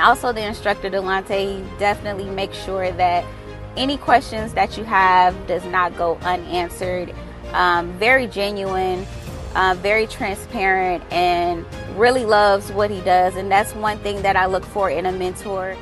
also the instructor, Delonte, definitely make sure that any questions that you have does not go unanswered. Very genuine, very transparent, and really loves what he does. And that's one thing that I look for in a mentor.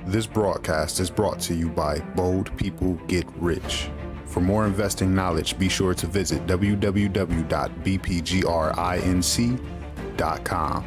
This broadcast is brought to you by Bold People Get Rich. For more investing knowledge, be sure to visit www.bpgrinc.com.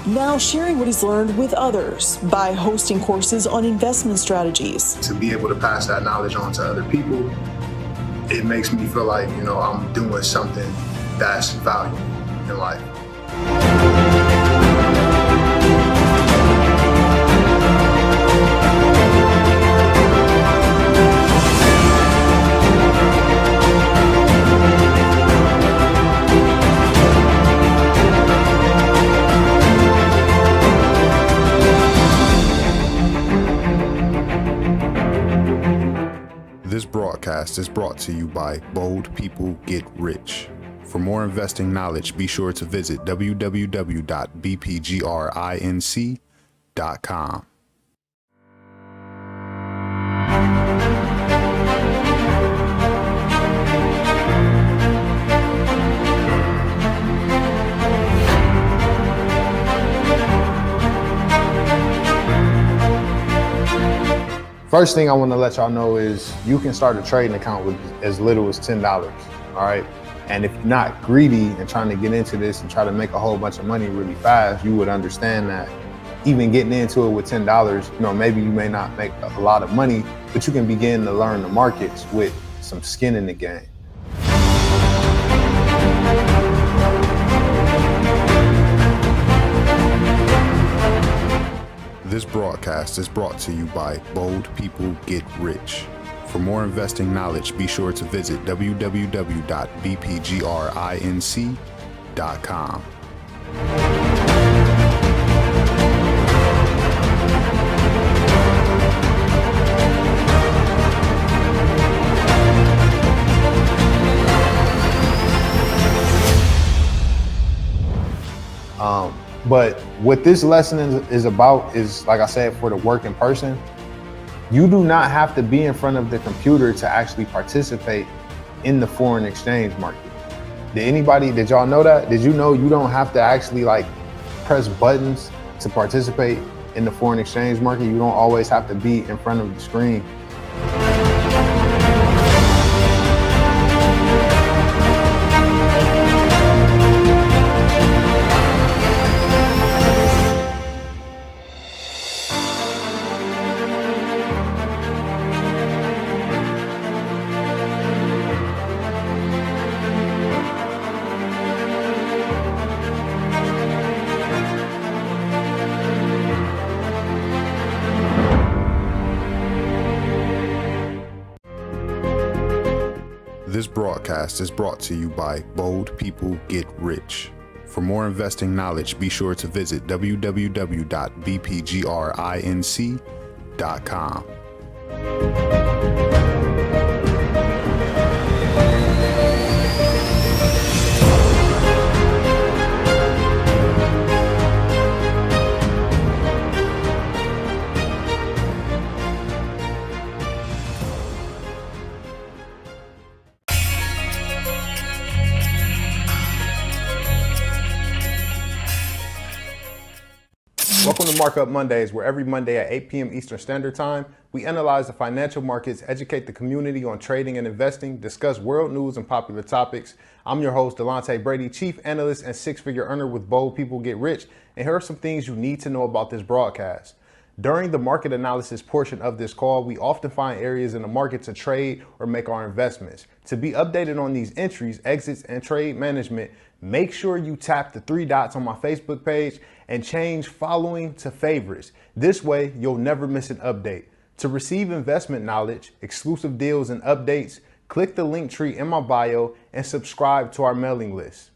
Now sharing what he's learned with others by hosting courses on investment strategies. To be able to pass that knowledge on to other people, it makes me feel like, I'm doing something that's valuable in life. This broadcast is brought to you by Bold People Get Rich. For more investing knowledge, be sure to visit www.bpgrinc.com. First thing I want to let y'all know is you can start a trading account with as little as $10, all right? And if you're not greedy and trying to get into this and try to make a whole bunch of money really fast, you would understand that even getting into it with $10, maybe you may not make a lot of money, but you can begin to learn the markets with some skin in the game. This broadcast is brought to you by Bold People Get Rich. For more investing knowledge, be sure to visit www.bpgrinc.com. But what this lesson is about is, like I said, for the working person. You do not have to be in front of the computer to actually participate in the foreign exchange market. Did y'all know that? Did you know you don't have to actually press buttons to participate in the foreign exchange market? You don't always have to be in front of the screen. This broadcast is brought to you by Bold People Get Rich. For more investing knowledge, be sure to visit www.bpgrinc.com. Welcome to Markup Mondays, where every Monday at 8 p.m. Eastern Standard Time, we analyze the financial markets, educate the community on trading and investing, discuss world news and popular topics. I'm your host, Delonte Brady, Chief Analyst and six-figure earner with Bold People Get Rich, and here are some things you need to know about this broadcast. During the market analysis portion of this call, we often find areas in the market to trade or make our investments. To be updated on these entries, exits, and trade management, make sure you tap the 3 dots on my Facebook page and change following to favorites. This way, you'll never miss an update. To receive investment knowledge, exclusive deals, and updates, click the link tree in my bio and subscribe to our mailing list.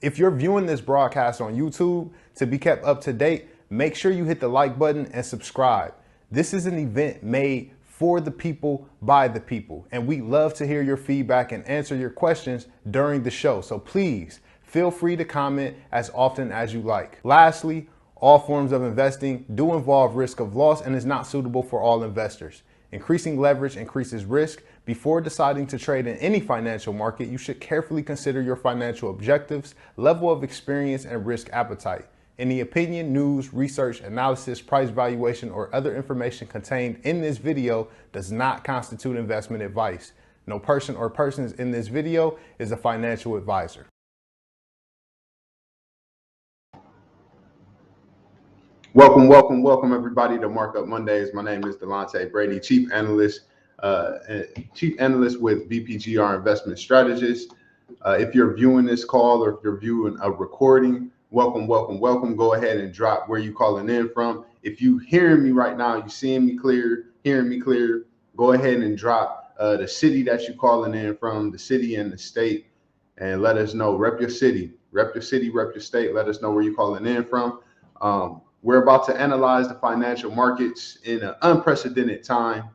If you're viewing this broadcast on YouTube, to be kept up to date, make sure you hit the like button and subscribe. This is an event made for the people, by the people, and we love to hear your feedback and answer your questions during the show. So please feel free to comment as often as you like. Lastly, all forms of investing do involve risk of loss and is not suitable for all investors. Increasing leverage increases risk. Before deciding to trade in any financial market, you should carefully consider your financial objectives, level of experience, and risk appetite. Any opinion, news, research, analysis, price valuation, or other information contained in this video does not constitute investment advice. No person or persons in this video is a financial advisor. Welcome everybody to Markup Mondays. My name is Delonte Brady, Chief Analyst with BPGR Investment Strategist. If you're viewing this call or if you're viewing a recording, welcome. Go ahead and drop where you calling in from. If you hearing me right now, you seeing me clear, hearing me clear, go ahead and drop the city that you calling in from, the city and the state, and let us know. Rep your city, rep your state. Let us know where you calling in from. We're about to analyze the financial markets in an unprecedented time.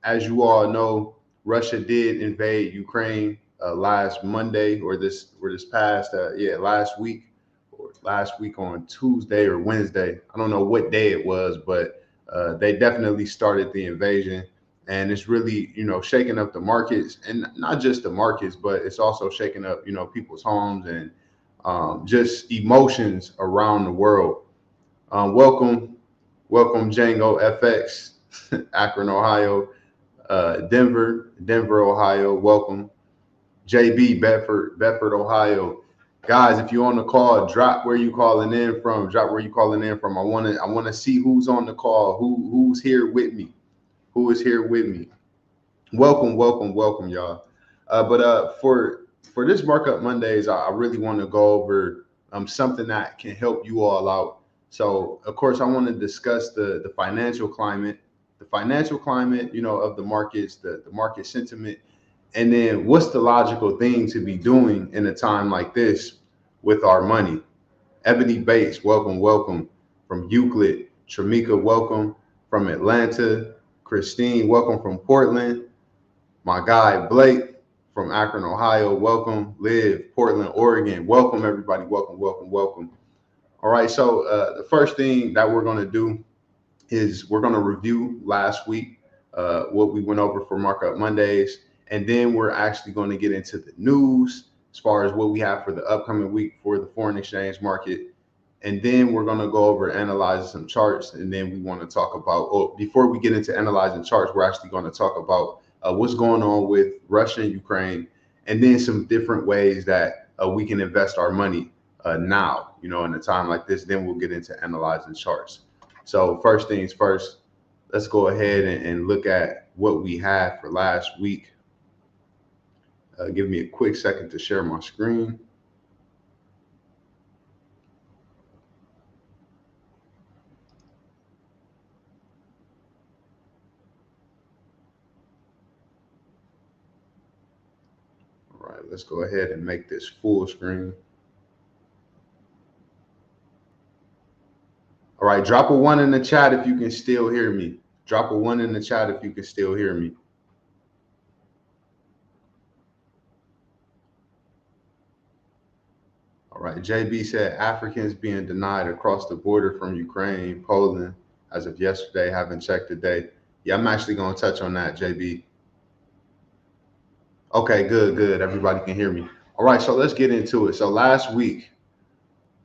As you all know, Russia did invade Ukraine last Monday, or this past last week on Tuesday or Wednesday. I don't know what day it was, but they definitely started the invasion, and it's really, shaking up the markets, and not just the markets, but it's also shaking up, people's homes and just emotions around the world. Welcome Django FX, Akron, Ohio, Denver, Ohio. Welcome JB, Bedford, Ohio. Guys, if you're on the call, drop where you calling in from. I want to see who's on the call, who's here with me. Welcome, y'all. But for this Markup Mondays, I really want to go over something that can help you all out. So, of course, I want to discuss the financial climate, of the markets, the market sentiment, and then what's the logical thing to be doing in a time like this with our money. Ebony Bates, welcome from Euclid. Tramika, welcome from Atlanta. Christine, welcome from Portland. My guy Blake from Akron, Ohio, welcome. Liv, Portland, Oregon, welcome everybody. Welcome. All right, so the first thing that we're going to do is we're going to review last week what we went over for Markup Mondays, and then we're actually going to get into the news as far as what we have for the upcoming week for the foreign exchange market, and then we're going to go over analyzing some charts, and then we want to talk about, before we get into analyzing charts, we're actually going to talk about what's going on with Russia and Ukraine, and then some different ways that we can invest our money now, in a time like this. Then we'll get into analyzing charts. So first things first, let's go ahead and look at what we had for last week. Give me a quick second to share my screen. All right, let's go ahead and make this full screen. All right, drop a 1 in the chat if you can still hear me. All right, JB said Africans being denied across the border from Ukraine, Poland, as of yesterday. Haven't checked today. Yeah, I'm actually going to touch on that, JB. Okay, good. Everybody can hear me. All right, so let's get into it. So last week,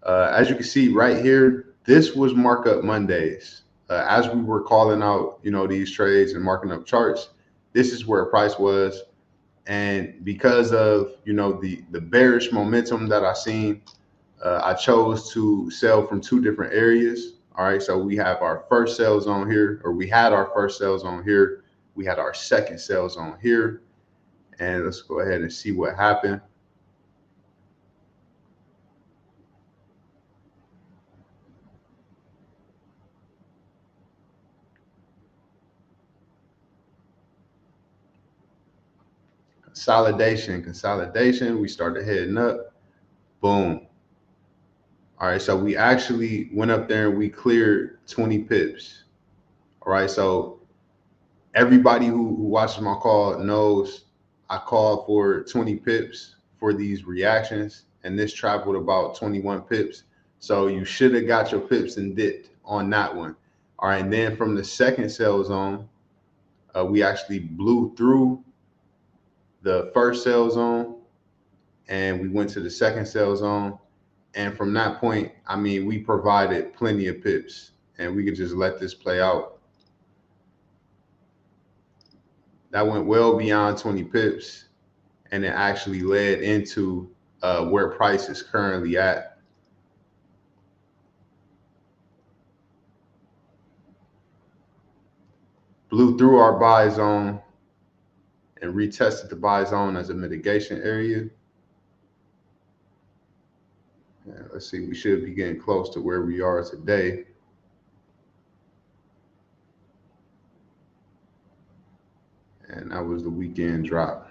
as you can see right here, this was Markup Mondays. As we were calling out, these trades and marking up charts, this is where price was. And because of, the bearish momentum that I seen, I chose to sell from 2 different areas. All right, so we have our first sell zone here, or we had our first sell zone here. We had our second sell zone here. And let's go ahead and see what happened. Consolidation. We started heading up. Boom. All right, so we actually went up there and we cleared 20 pips. All right, so everybody who watches my call knows I called for 20 pips for these reactions, and this traveled about 21 pips. So you should have got your pips and dipped on that one. All right, and then from the second sell zone, we actually blew through the first sell zone and we went to the second sell zone. And from that point, I mean, we provided plenty of pips and we could just let this play out. That went well beyond 20 pips and it actually led into where price is currently at. Blew through our buy zone and retested the buy zone as a mitigation area. Yeah, let's see, we should be getting close to where we are today. And that was the weekend drop.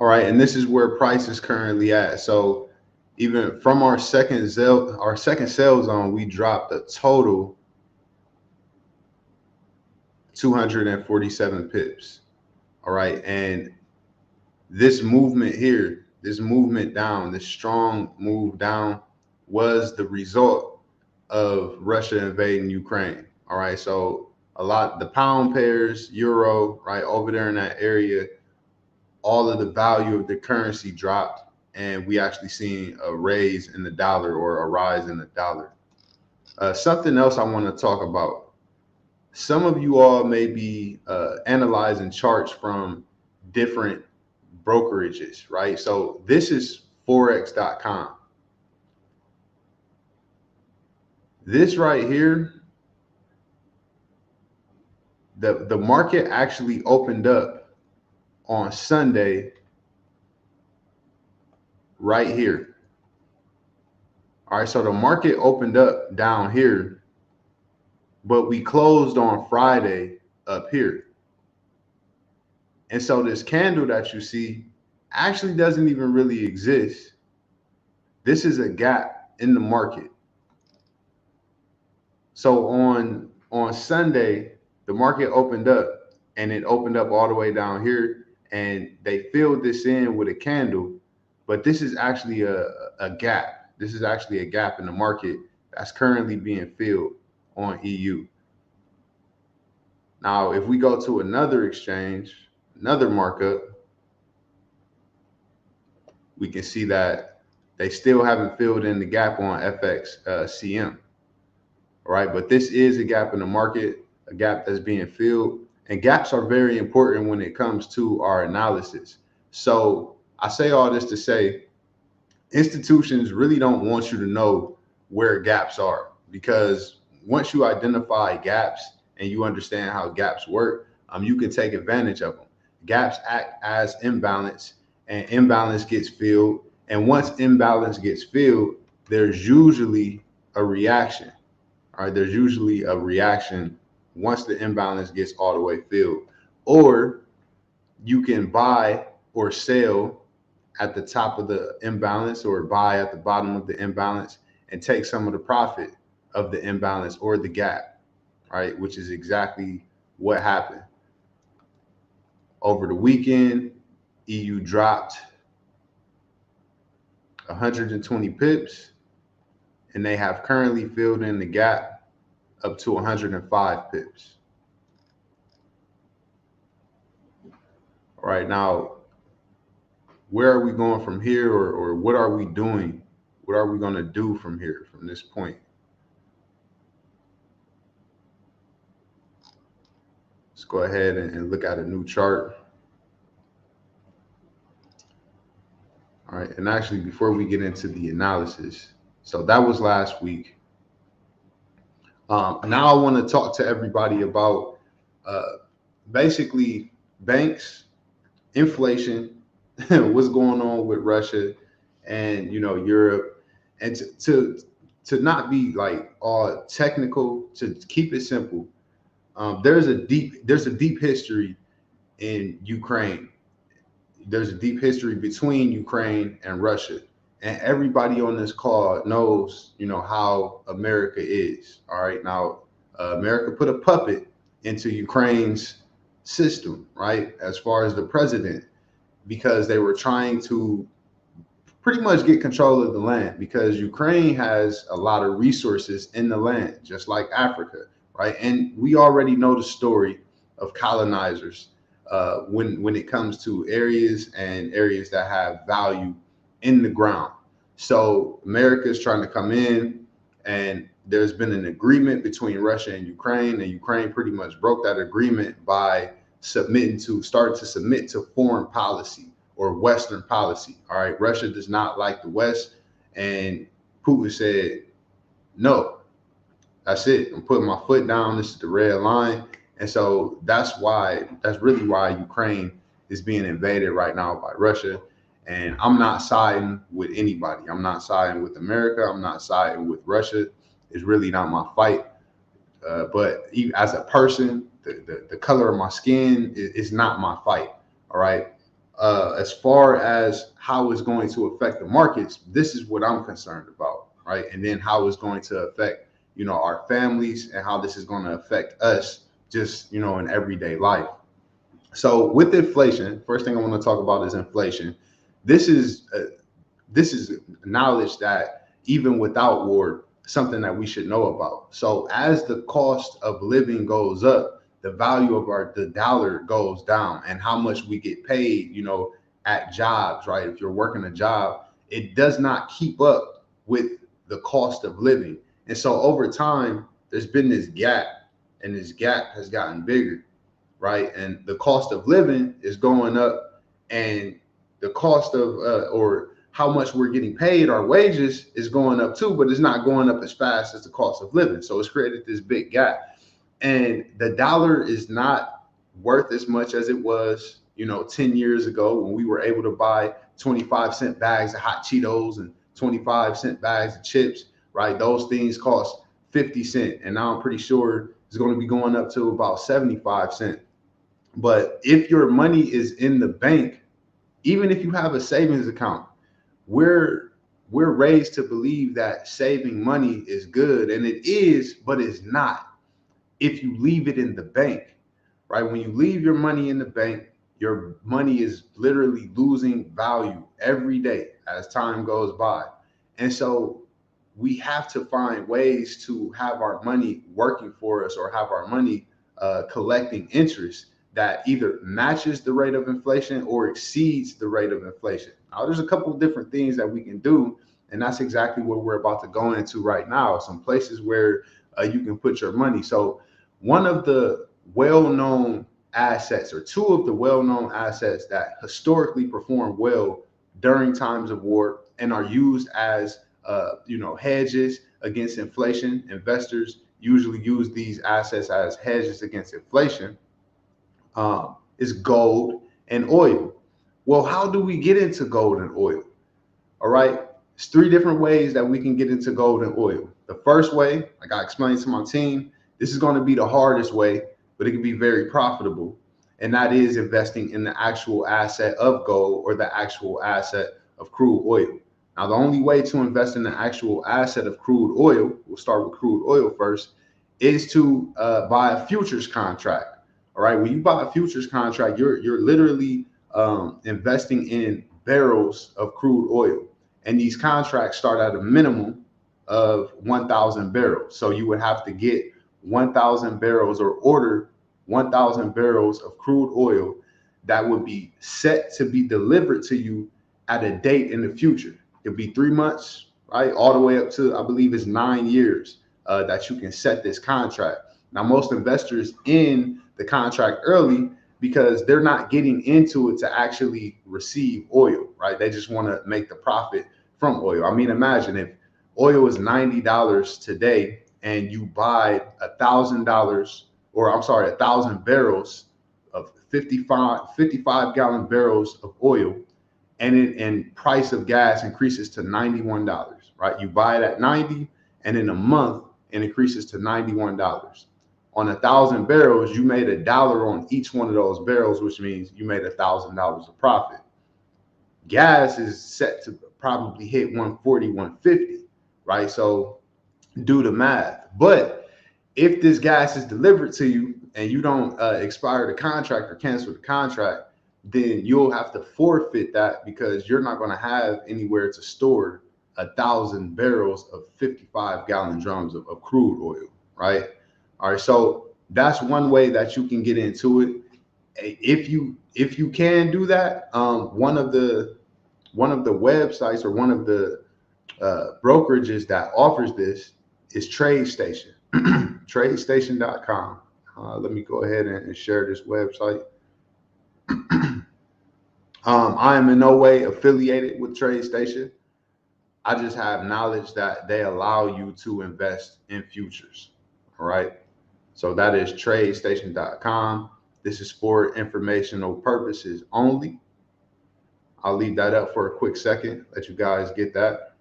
All right, and this is where price is currently at. So even from our second sell zone, we dropped a total 247 pips. All right, and this movement here, this movement down, this strong move down was the result of Russia invading Ukraine. All right, so the pound pairs, euro, right over there in that area, all of the value of the currency dropped, and we actually seen a raise in the dollar or a rise in the dollar. Something else I want to talk about. Some of you all may be analyzing charts from different brokerages, right? So this is forex.com. This right here, the market actually opened up on Sunday right here. All right, so the market opened up down here, but we closed on Friday up here. And so this candle that you see actually doesn't even really exist. This is a gap in the market. So on Sunday, the market opened up and it opened up all the way down here and they filled this in with a candle, but this is actually a gap. This is actually a gap in the market that's currently being filled on EU. Now, if we go to another exchange, another markup, we can see that they still haven't filled in the gap on FX CM. All right, but this is a gap in the market, a gap that's being filled, and gaps are very important when it comes to our analysis. So I say all this to say, institutions really don't want you to know where gaps are, because once you identify gaps and you understand how gaps work, you can take advantage of them. Gaps act as imbalance, and imbalance gets filled. And once imbalance gets filled, there's usually a reaction. All right, there's usually a reaction once the imbalance gets all the way filled. Or you can buy or sell at the top of the imbalance or buy at the bottom of the imbalance and take some of the profit of the imbalance or the gap, right? Which is exactly what happened. Over the weekend, EU dropped 120 pips, and they have currently filled in the gap up to 105 pips. All right, now, where are we going from here, or what are we doing? What are we going to do from here, from this point? Let's go ahead and look at a new chart. All right. And actually, before we get into the analysis, so that was last week. Now I want to talk to everybody about basically banks, inflation, what's going on with Russia and Europe, and to not be like all technical, to keep it simple. There's a deep history in Ukraine. There's a deep history between Ukraine and Russia. And everybody on this call knows, how America is. All right. Now, America put a puppet into Ukraine's system, right? As far as the president, because they were trying to pretty much get control of the land, because Ukraine has a lot of resources in the land, just like Africa, right? And we already know the story of colonizers when it comes to areas that have value in the ground. So America is trying to come in, and there's been an agreement between Russia and Ukraine pretty much broke that agreement by starting to submit to foreign policy or Western policy. All right, Russia does not like the West, and Putin said, no, that's it. I'm putting my foot down. This is the red line. And so that's really why Ukraine is being invaded right now by Russia. And I'm not siding with anybody. I'm not siding with America. I'm not siding with Russia. It's really not my fight. But even as a person, the color of my skin is not my fight. All right. As far as how it's going to affect the markets, this is what I'm concerned about. Right. And then how it's going to affect, our families, and how this is going to affect us just, in everyday life. So with inflation, first thing I want to talk about is inflation. This is knowledge that even without war, something that we should know about. So as the cost of living goes up, the value of the dollar goes down, and how much we get paid, at jobs, right? If you're working a job, it does not keep up with the cost of living. And so over time, there's been this gap, and this gap has gotten bigger, right? And the cost of living is going up, and the cost of or how much we're getting paid, our wages, is going up too, but it's not going up as fast as the cost of living. So it's created this big gap, and the dollar is not worth as much as it was, 10 years ago, when we were able to buy 25-cent bags of hot Cheetos and 25-cent bags of chips, right? Those things cost 50 cents. And now I'm pretty sure it's going to be going up to about 75 cents. But if your money is in the bank, even if you have a savings account, we're raised to believe that saving money is good, and it is, but it's not if you leave it in the bank, right? When you leave your money in the bank, your money is literally losing value every day as time goes by. And so we have to find ways to have our money working for us, or have our money collecting interest that either matches the rate of inflation or exceeds the rate of inflation. Now, there's a couple of different things that we can do, and that's exactly what we're about to go into right now. Some places where you can put your money. So one of the well-known assets, or two of the well-known assets that historically perform well during times of war and are used as hedges against inflation. Investors usually use these assets as hedges against inflation. Is gold and oil. Well, how do we get into gold and oil? All right, it's three different ways that we can get into gold and oil. The first way, like I explained to my team, this is going to be the hardest way, but it can be very profitable, and that is investing in the actual asset of gold, or the actual asset of crude oil. Now, the only way to invest in the actual asset of crude oil, we'll start with crude oil first, is to buy a futures contract. All right, when you buy a futures contract, you're literally investing in barrels of crude oil, and these contracts start at a minimum of 1,000 barrels. So you would have to get 1,000 barrels, or order 1,000 barrels of crude oil that would be set to be delivered to you at a date in the future. It'd be 3 months, right, all the way up to, I believe it's 9 years that you can set this contract. Now, most investors in the contract early, because they're not getting into it to actually receive oil, right? They just want to make the profit from oil. I mean, imagine if oil is $90 today and you buy $1,000, or I'm sorry, 1,000 barrels of 55 gallon barrels of oil, and price of gas increases to $91, right? You buy it at 90, and in a month it increases to $91. On 1,000 barrels, you made $1 on each one of those barrels, which means you made $1,000 of profit. Gas is set to probably hit 140, 150, right? So do the math. But if this gas is delivered to you and you don't expire the contract or cancel the contract, then you'll have to forfeit that, because you're not going to have anywhere to store 1,000 barrels of 55 gallon drums of crude oil, right? All right, so that's one way that you can get into it. If you can do that, one of the websites or one of the brokerages that offers this is TradeStation, TradeStation.com. Let me go ahead and share this website. I am in no way affiliated with TradeStation. I just have knowledge that they allow you to invest in futures. All right. So that is TradeStation.com. This is for informational purposes only. I'll leave that up for a quick second, let you guys get that.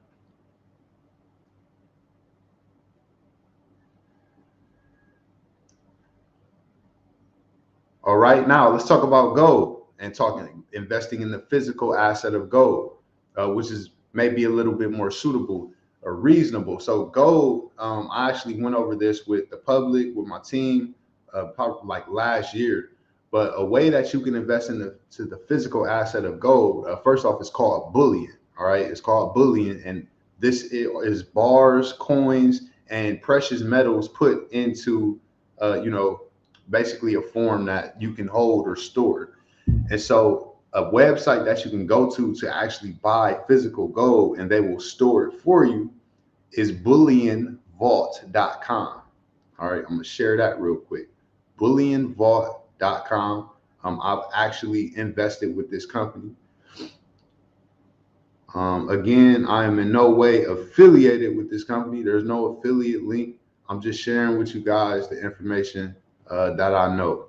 All right, now let's talk about gold and investing in the physical asset of gold, which is maybe a little bit more suitable or reasonable. So gold, I actually went over this with the public, with my team, probably like last year. But a way that you can invest in the physical asset of gold, first off, it's called bullion. All right, it's called bullion, and this is bars, coins, and precious metals put into, basically a form that you can hold or store. And so a website that you can go to actually buy physical gold and they will store it for you is BullionVaultcom. All right, I'm gonna share that real quick. BullionVault.com. I've actually invested with this company. Again, I am in no way affiliated with this company. There's no affiliate link. I'm just sharing with you guys the information that I know.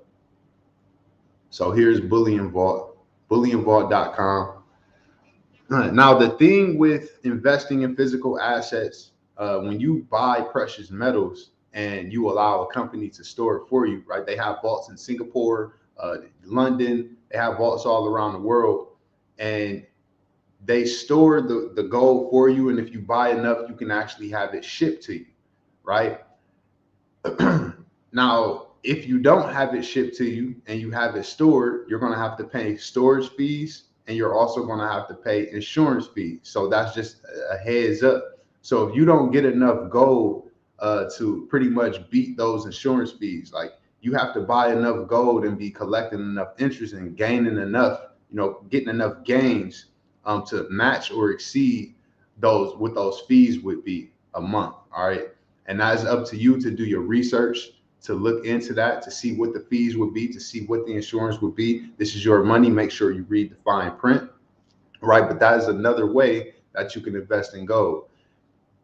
So here's Bullion Vault, BullionVault.com. Now, the thing with investing in physical assets, when you buy precious metals and you allow a company to store it for you, right? They have vaults in Singapore, London, they have vaults all around the world, and they store the gold for you. And if you buy enough, you can actually have it shipped to you, right? Now, if you don't have it shipped to you and you have it stored, you're going to have to pay storage fees, and you're also going to have to pay insurance fees. So that's just a heads up. So if you don't get enough gold to pretty much beat those insurance fees, like you have to buy enough gold and be collecting enough interest and gaining enough, getting enough gains to match or exceed what those fees would be a month. All right. And that's up to you to do your research, to look into that, to see what the fees would be, to see what the insurance would be. This is your money. Make sure you read the fine print, right? But that is another way that you can invest in gold.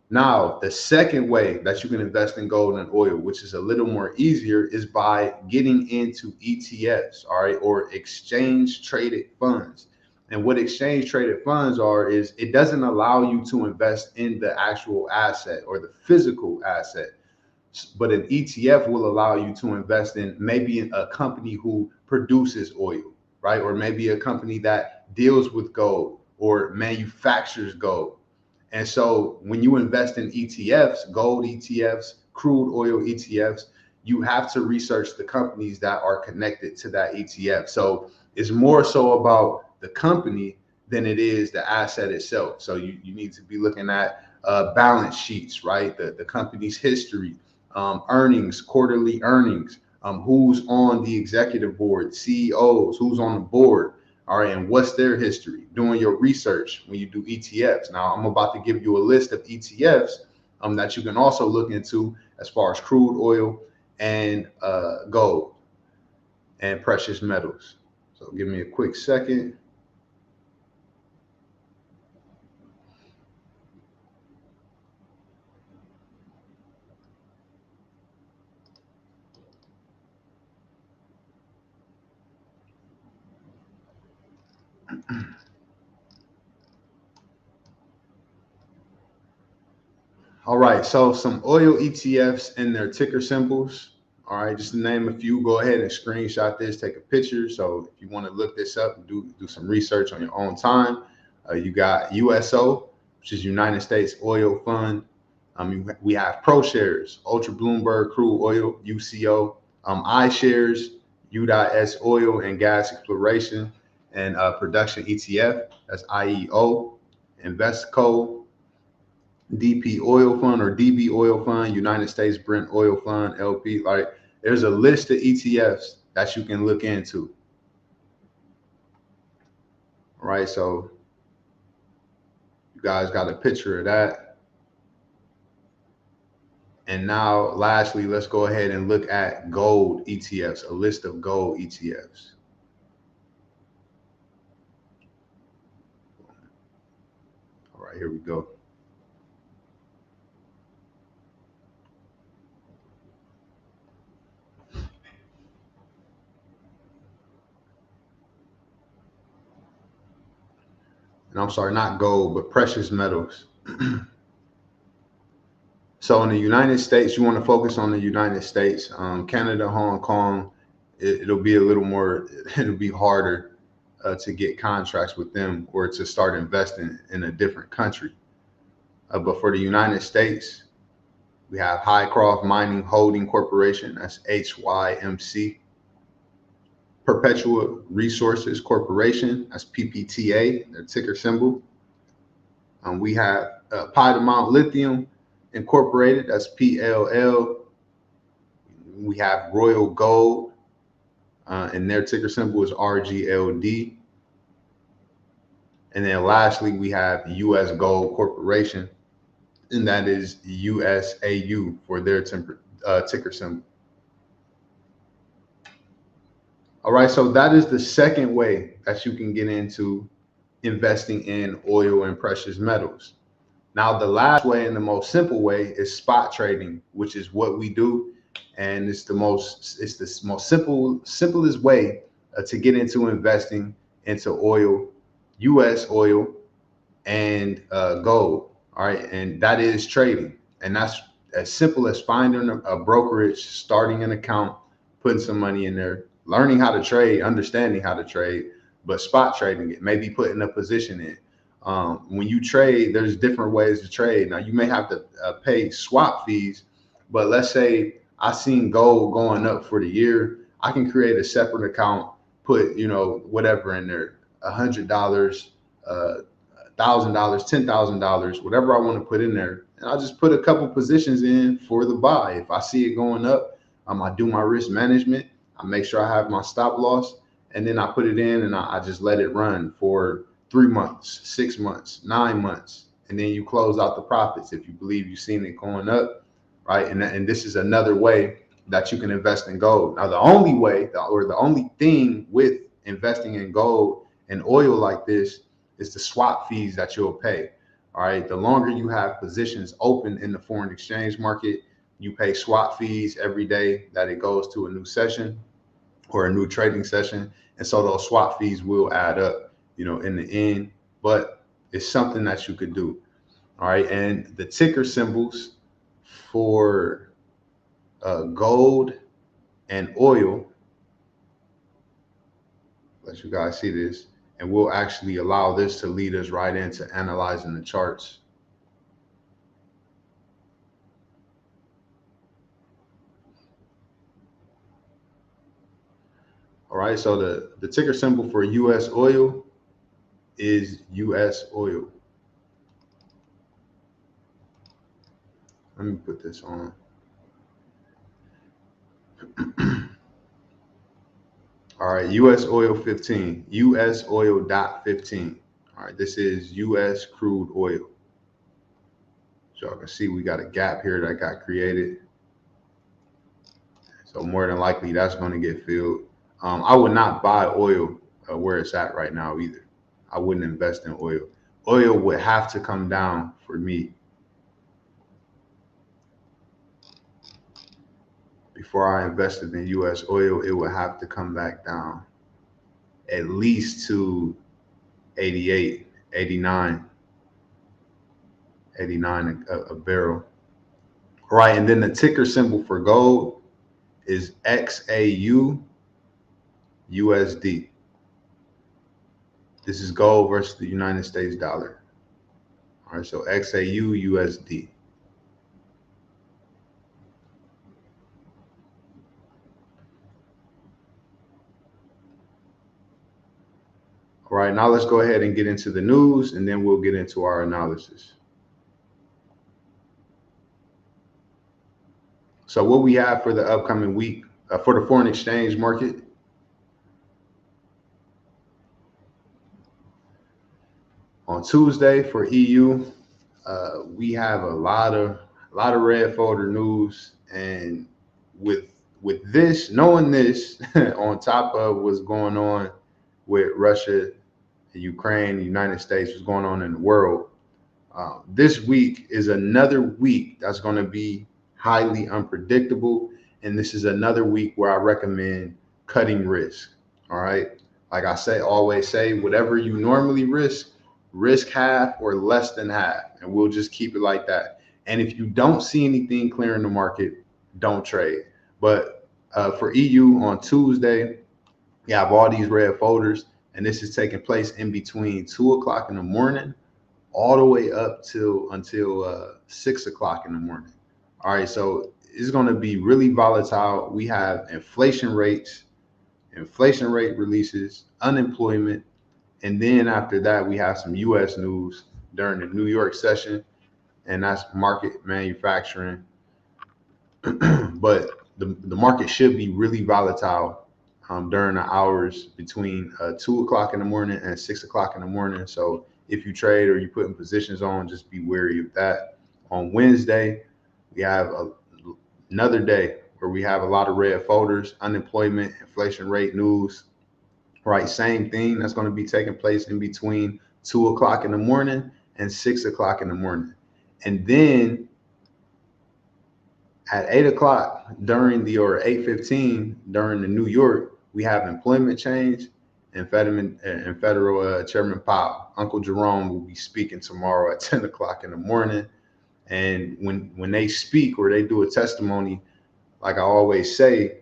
Now, the second way that you can invest in gold and oil, which is a little more easier, is by getting into ETFs, all right, or exchange traded funds. And what exchange traded funds are is it doesn't allow you to invest in the actual asset or the physical asset. But an ETF will allow you to invest in maybe a company who produces oil, right? Or maybe a company that deals with gold or manufactures gold. And so when you invest in ETFs, gold ETFs, crude oil ETFs, you have to research the companies that are connected to that ETF. So it's more so about the company than it is the asset itself. So you need to be looking at balance sheets, right? The company's history, earnings, quarterly earnings, who's on the executive board, CEOs, who's on the board, all right, and what's their history, doing your research when you do ETFs. Now, I'm about to give you a list of ETFs that you can also look into as far as crude oil and gold. and precious metals. So give me a quick second. All right, so some oil ETFs and their ticker symbols. All right, just to name a few, go ahead and screenshot this, take a picture. So if you want to look this up, do some research on your own time. You got USO, which is United States Oil Fund. We have ProShares, Ultra Bloomberg Crude Oil, UCO, iShares, UDS Oil and Gas Exploration and Production ETF, that's IEO, Investco, DP Oil Fund or DB Oil Fund, United States Brent Oil Fund, LP. Like, there's a list of ETFs that you can look into. All right, so you guys got a picture of that. And now, lastly, let's go ahead and look at gold ETFs, a list of gold ETFs. All right, here we go. And I'm sorry, not gold, but precious metals. So in the United States, you want to focus on the United States. Canada, Hong Kong, it'll be a little more, it'll be harder to get contracts with them or to start investing in a different country. But for the United States, we have Highcroft Mining Holding Corporation, that's HYMC. Perpetua Resources Corporation, that's PPTA, their ticker symbol. We have Piedmont Lithium Incorporated, that's PLL. We have Royal Gold, and their ticker symbol is RGLD. And then lastly, we have US Gold Corporation, and that is USAU for their ticker symbol. All right, so that is the second way that you can get into investing in oil and precious metals. Now, the last way and the most simple way is spot trading, which is what we do, and it's the most simplest way to get into investing into oil, U.S. oil, and gold. All right, and that is trading, and that's as simple as finding a brokerage, starting an account, putting some money in there, learning how to trade, understanding how to trade, but spot trading it, maybe putting a position in. When you trade, there's different ways to trade. Now, you may have to pay swap fees, but let's say I seen gold going up for the year. I can create a separate account, put, whatever in there, $100, $1,000, $10,000, whatever I want to put in there. And I'll just put a couple positions in for the buy. If I see it going up, I do my risk management. I make sure I have my stop loss, and then I put it in and I just let it run for 3 months, 6 months, 9 months. And then you close out the profits if you believe you've seen it going up, right? And this is another way that you can invest in gold. Now, the only way or the only thing with investing in gold and oil like this is the swap fees that you'll pay. All right. The longer you have positions open in the foreign exchange market, you pay swap fees every day that it goes to a new session or a new trading session. And so those swap fees will add up, in the end, but it's something that you could do. All right. And the ticker symbols for gold and oil, let you guys see this, and we'll actually allow this to lead us right into analyzing the charts. All right, so the ticker symbol for US oil is US oil. Let me put this on. All right, US oil 15, US oil .15. All right, this is US crude oil. So y'all can see we got a gap here that got created. So more than likely that's going to get filled. I would not buy oil where it's at right now either. I wouldn't invest in oil. Oil would have to come down for me before I invested in US oil. It would have to come back down at least to 88, 89 a barrel. Right, and then the ticker symbol for gold is XAU USD. This is gold versus the United States dollar. All right, so XAU USD. All right, now let's go ahead and get into the news, and then we'll get into our analysis. So what we have for the upcoming week for the foreign exchange market. On Tuesday for EU, we have a lot of red folder news, and with this, knowing this, on top of what's going on with Russia, Ukraine, the United States, what's going on in the world, this week is another week that's going to be highly unpredictable, and this is another week where I recommend cutting risk. All right, like I always say, whatever you normally risk half or less than half, and we'll just keep it like that. And if you don't see anything clear in the market, don't trade. But for EU on Tuesday, you have all these red folders, and this is taking place in between 2 o'clock in the morning all the way up until 6 o'clock in the morning. All right, so it's going to be really volatile. We have inflation rate releases, unemployment, and then after that, we have some U.S. news during the New York session, and that's market manufacturing. But the market should be really volatile during the hours between 2 o'clock in the morning and 6 o'clock in the morning. So if you trade or you put in positions on, just be wary of that. On Wednesday, we have another day where we have a lot of red folders, unemployment, inflation rate news. Right, same thing that's going to be taking place in between 2 o'clock in the morning and 6 o'clock in the morning. And then at 8 o'clock or 8:15 during the New York, we have employment change and Federal Chairman Powell. Uncle Jerome will be speaking tomorrow at 10 o'clock in the morning. And when they speak or they do a testimony, like I always say,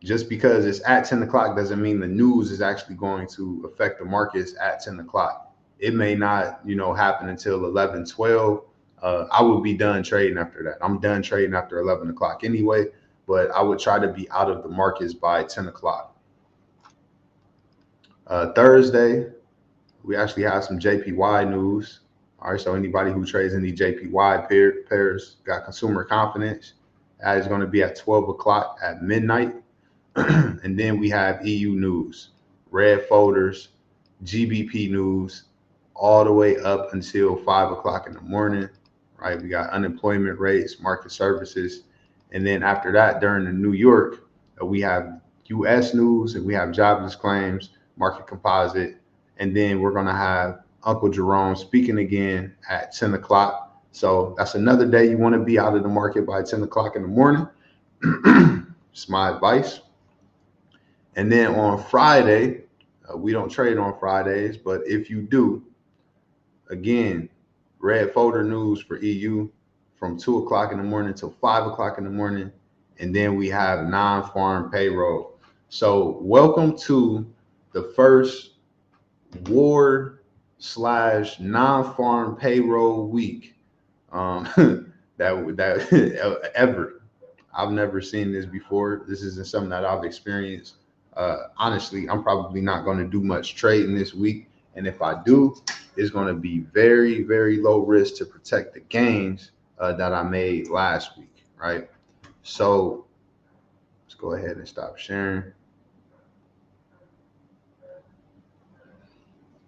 just because it's at 10 o'clock doesn't mean the news is actually going to affect the markets at 10 o'clock. It may not, happen until 11, 12. I would be done trading after that. I'm done trading after 11 o'clock anyway, but I would try to be out of the markets by 10 o'clock. Thursday, we actually have some JPY news. All right, so anybody who trades any JPY pairs got consumer confidence. That is going to be at 12 o'clock at midnight. And then we have EU news, red folders, GBP news, all the way up until 5 o'clock in the morning. Right, we got unemployment rates, market services, and then after that, during the New York, we have US news, and we have jobless claims, market composite, and then we're going to have Uncle Jerome speaking again at 10 o'clock. So that's another day you want to be out of the market by 10 o'clock in the morning. It's my advice. And then on Friday, we don't trade on Fridays, but if you do, again, red folder news for EU from 2 o'clock in the morning till 5 o'clock in the morning. And then we have non-farm payroll. So welcome to the first war/non-farm payroll week that ever. I've never seen this before. This isn't something that I've experienced. Honestly, I'm probably not going to do much trading this week. And if I do, it's going to be very, very low risk to protect the gains that I made last week, right? So let's go ahead and stop sharing.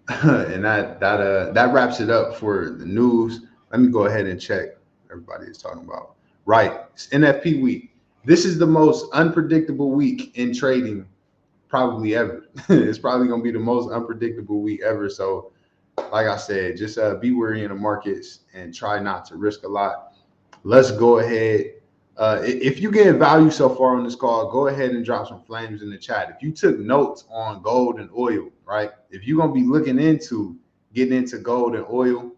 And that wraps it up for the news. Let me go ahead and check everybody is talking about. Right, it's NFP week. This is the most unpredictable week in trading probably ever. It's probably going to be the most unpredictable week ever. So like I said, just be wary in the markets and try not to risk a lot. Let's go ahead. If you get value so far on this call, go ahead and drop some flames in the chat. If you took notes on gold and oil, right? If you're going to be looking into getting into gold and oil,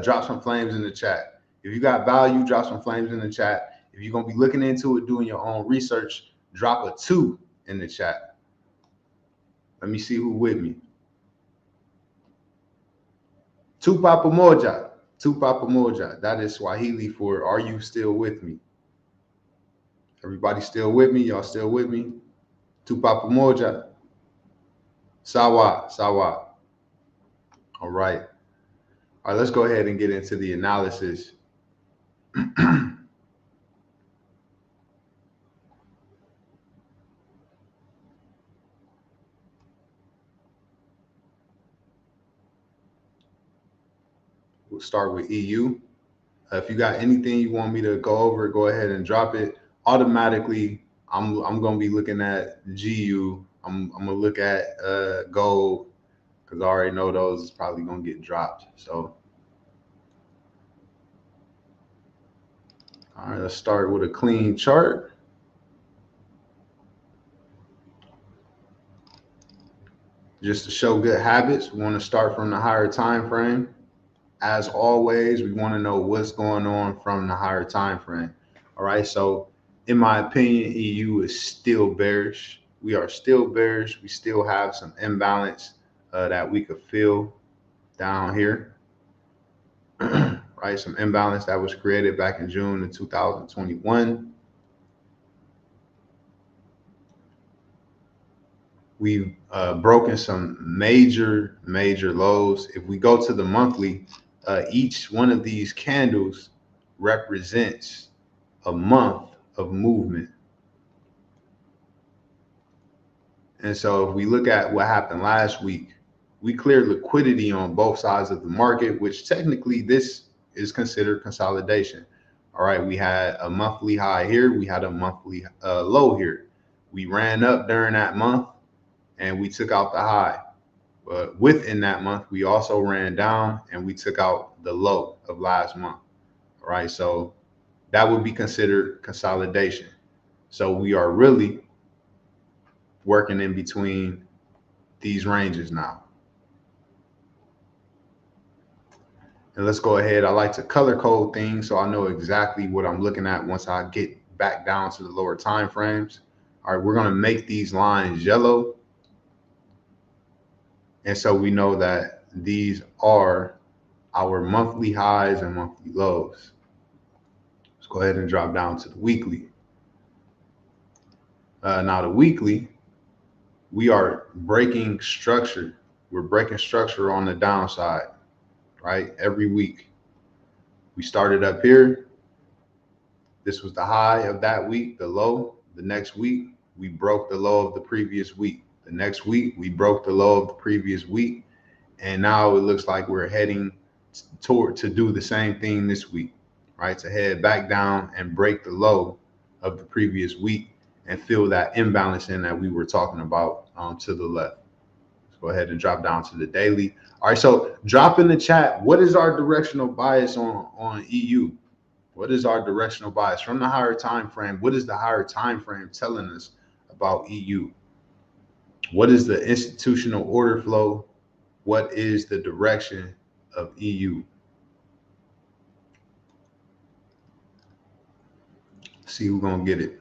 drop some flames in the chat. If you got value, drop some flames in the chat. If you're going to be looking into it, doing your own research, drop a 2 in the chat. Let me see who with me. Tupac Moja. Tupac Moja. That is Swahili for "Are you still with me?" Everybody still with me? Y'all still with me? Tupac Moja. Sawa. Sawa. All right. All right, let's go ahead and get into the analysis. We'll start with EU. If you got anything you want me to go over, go ahead and drop it. Automatically, I'm going to be looking at GU. I'm going to look at gold, because I already know those is probably going to get dropped. So, all right, let's start with a clean chart. Just to show good habits, we want to start from the higher time frame. As always, we want to know what's going on from the higher time frame. All right, so in my opinion, EU is still bearish. We are still bearish. We still have some imbalance that we could feel down here. Right, some imbalance that was created back in June of 2021. We've broken some major lows. If we go to the monthly, each one of these candles represents a month of movement. And so if we look at what happened last week, we cleared liquidity on both sides of the market, which technically this is considered consolidation. All right, we had a monthly high here. We had a monthly low here. We ran up during that month and we took out the high. But within that month, we also ran down and we took out the low of last month. All right, so that would be considered consolidation. So we are really working in between these ranges now. And let's go ahead. I like to color code things so I know exactly what I'm looking at once I get back down to the lower time frames. All right, we're going to make these lines yellow. And so we know that these are our monthly highs and monthly lows. Let's go ahead and drop down to the weekly. Now the weekly, we are breaking structure. We're breaking structure on the downside, right? Every week. We started up here. This was the high of that week, the low. The next week, we broke the low of the previous week. The next week, we broke the low of the previous week. And now it looks like we're heading toward to do the same thing this week, right? To head back down and break the low of the previous week and feel that imbalance in that we were talking about to the left. Let's go ahead and drop down to the daily. All right, so drop in the chat. What is our directional bias on EU? What is our directional bias from the higher time frame? What is the higher time frame telling us about EU? What is the institutional order flow? What is the direction of EU? Let's see who's gonna get it.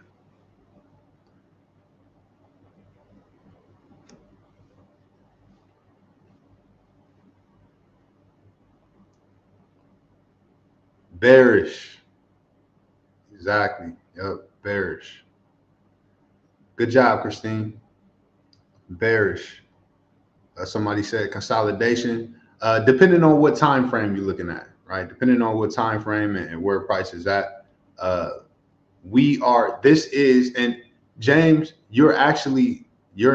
Bearish. Exactly. Yep. Bearish. Good job, Christine. Bearish. Somebody said consolidation. Depending on what time frame you're looking at, right? Depending on what time frame and where price is at, we are. This is, and James, you're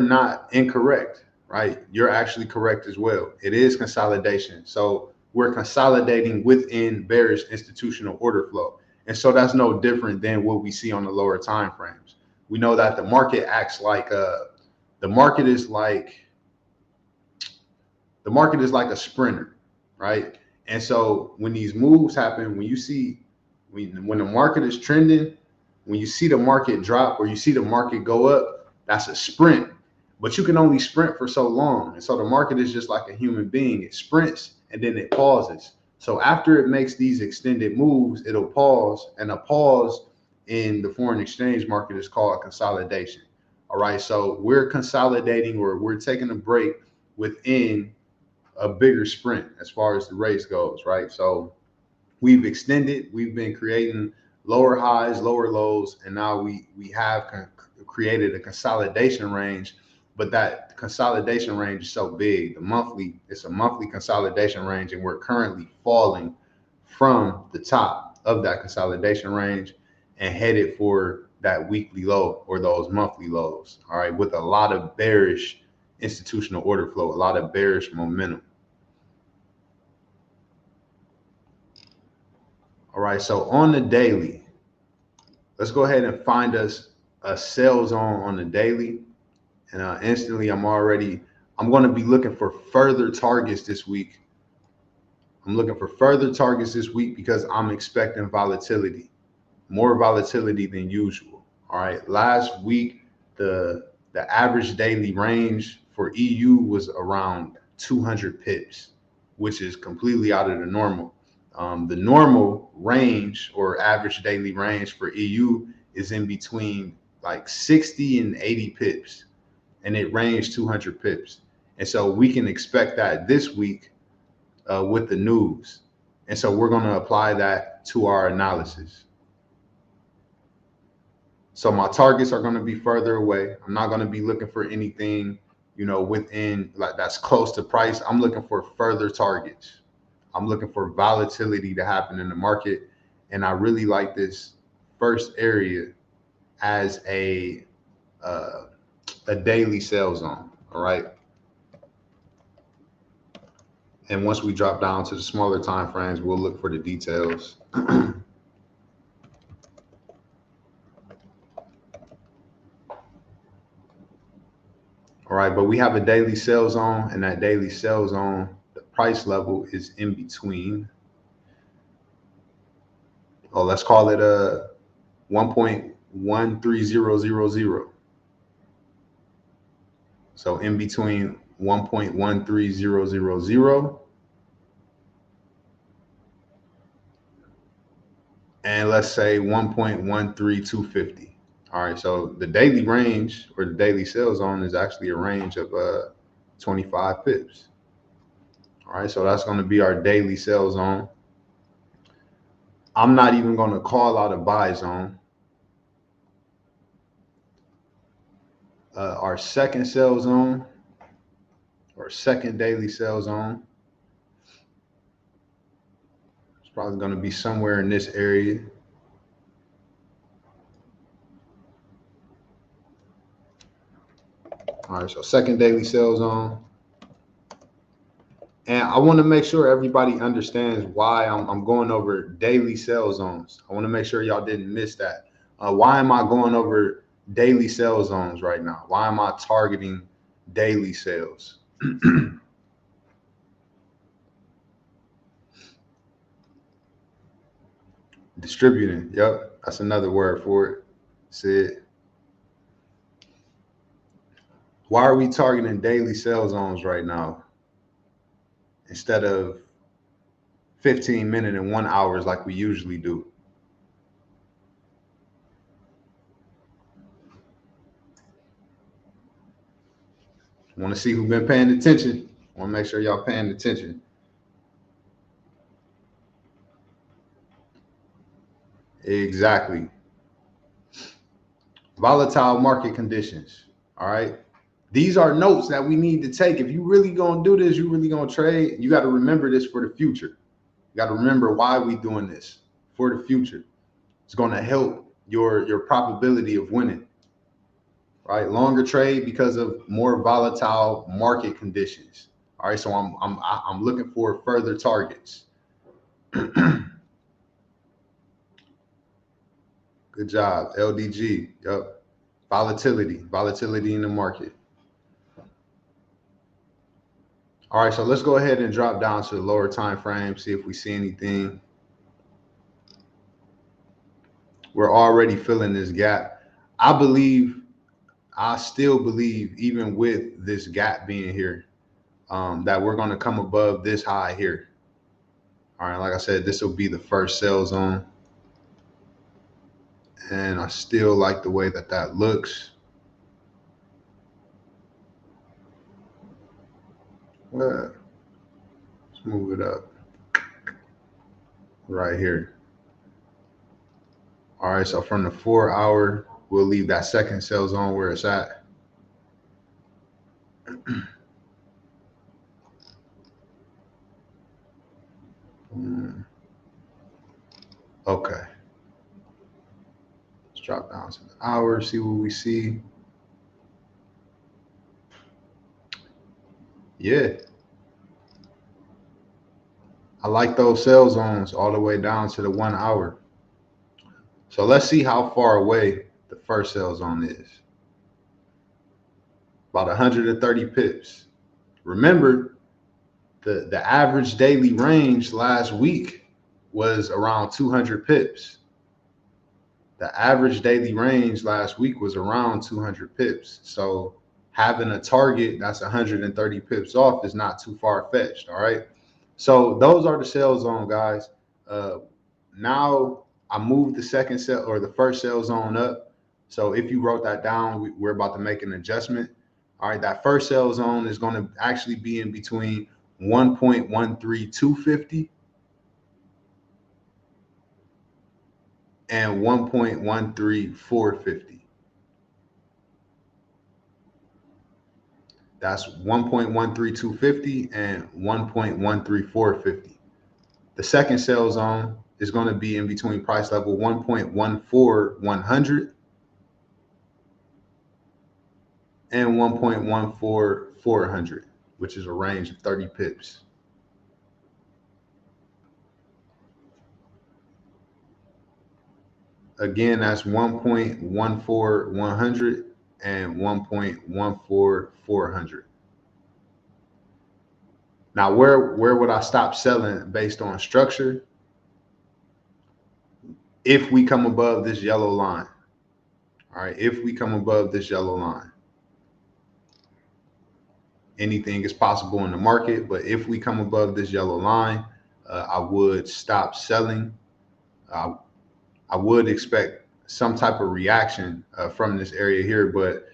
not incorrect, right? You're actually correct as well. It is consolidation. So we're consolidating within bearish institutional order flow, and so that's no different than what we see on the lower time frames. We know that the market acts like the market is like a sprinter, right? And so when these moves happen, when you see when the market is trending, when you see the market drop or you see the market go up, that's a sprint. But you can only sprint for so long. And so the market is just like a human being. It sprints and then it pauses. So after it makes these extended moves, it'll pause, and a pause in the foreign exchange market is called consolidation. All right, so we're consolidating, or we're taking a break within a bigger sprint as far as the race goes, right? So we've extended, we've been creating lower highs, lower lows, and now we have created a consolidation range. But that consolidation range is so big. It's a monthly consolidation range, and we're currently falling from the top of that consolidation range and headed for that weekly low or those monthly lows. All right, with a lot of bearish institutional order flow, a lot of bearish momentum. All right, so on the daily, let's go ahead and find us a sell zone on the daily. And instantly, I'm going to be looking for further targets this week. I'm looking for further targets this week because I'm expecting volatility, more volatility than usual. All right. Last week, the average daily range for EU was around 200 pips, which is completely out of the normal. The normal range or average daily range for EU is in between like 60 and 80 pips. And it ranged 200 pips. And so we can expect that this week with the news. And so we're going to apply that to our analysis. So my targets are going to be further away. I'm not going to be looking for anything, within like that's close to price. I'm looking for further targets. I'm looking for volatility to happen in the market. And I really like this first area as a daily sell zone. All right. And once we drop down to the smaller time frames, we'll look for the details. All right, but we have a daily sell zone, and that daily sell zone, the price level is in between. Oh, let's call it a 1.13000. So in between 1.13000 and let's say 1.13250. All right, so the daily range or the daily sell zone is actually a range of 25 pips. All right, so that's going to be our daily sell zone. I'm not even going to call out a buy zone. Our second sell zone or second daily sell zone, it's probably going to be somewhere in this area. All right, so second daily sell zone. And I want to make sure everybody understands why I'm going over daily sell zones. I want to make sure y'all didn't miss that. Why am I going over daily sell zones right now? Why am I targeting daily sales? Distributing. Yep, that's another word for it. That's it. Why are we targeting daily sell zones right now instead of 15-minute and 1 hours like we usually do? I want to see who's been paying attention. I want to make sure y'all paying attention. Exactly. Volatile market conditions. All right. These are notes that we need to take. If you really going to do this, you really going to trade, you got to remember this for the future. You got to remember why we doing this for the future. It's going to help your probability of winning. Right, longer trade because of more volatile market conditions. All right, so I'm looking for further targets. Good job, LDG. Yep, volatility in the market. All right, so let's go ahead and drop down to the lower time frame, see if we see anything. We're already filling this gap. I still believe, even with this gap being here, that we're going to come above this high here. All right, like I said, this will be the first sell zone. And I still like the way that that looks. Well, let's move it up right here. All right, so from the 4 hour, we'll leave that second sell zone where it's at. Okay. Let's drop down to the hour, see what we see. Yeah. I like those sell zones all the way down to the 1 hour. So let's see how far away the first sell zone is. About 130 pips. Remember, the average daily range last week was around 200 pips. The average daily range last week was around 200 pips. So having a target that's 130 pips off is not too far-fetched, all right? So those are the sell zone, guys. Now I moved the second sell or the first sell zone up. So if you wrote that down, we're about to make an adjustment. All right, that first sell zone is going to actually be in between 1.13250 and 1.13450. That's 1.13250 and 1.13450. The second sell zone is going to be in between price level 1.14100 and 1.14400, which is a range of 30 pips. Again, that's 1.14100 and 1.14400. Now, where would I stop selling based on structure? If we come above this yellow line. All right, if we come above this yellow line. Anything is possible in the market, but if we come above this yellow line, I would stop selling. I would expect some type of reaction from this area here, but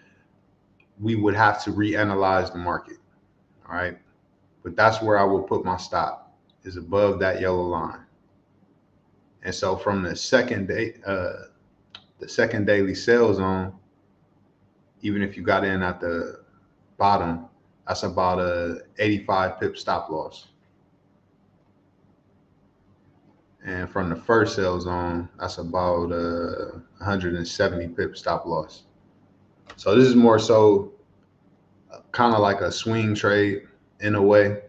we would have to reanalyze the market. All right, but that's where I will put my stop, is above that yellow line. And so from the second daily sell zone, even if you got in at the bottom, that's about a 85 pip stop loss. And from the first sell zone, that's about 170 pip stop loss. So this is more so kind of like a swing trade in a way.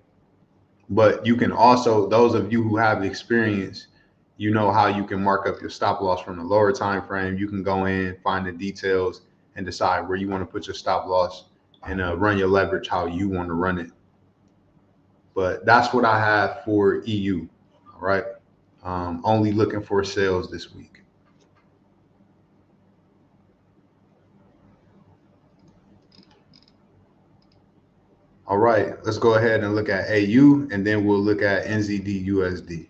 But you can also, those of you who have experience, you know how you can mark up your stop loss from the lower time frame. You can go in, find the details, and decide where you want to put your stop loss and run your leverage how you want to run it. But that's what I have for EU. All right. Only looking for sales this week. All right, let's go ahead and look at AU, and then we'll look at NZDUSD.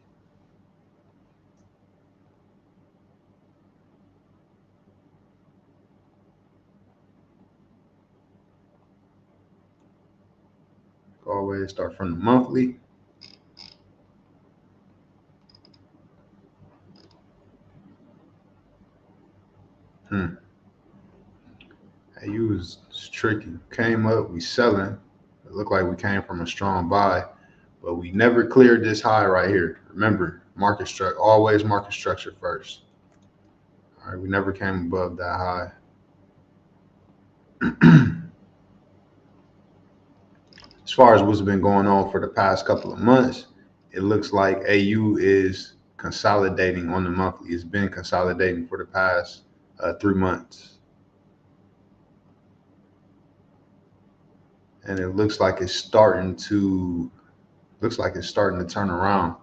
Always start from the monthly. AU is tricky. Came up, we selling. It looked like we came from a strong buy, but we never cleared this high right here. Remember, market structure, always market structure first. All right, we never came above that high. As far as what's been going on for the past couple of months, it looks like AU is consolidating on the monthly. It's been consolidating for the past 3 months. and it looks like it's starting to turn around.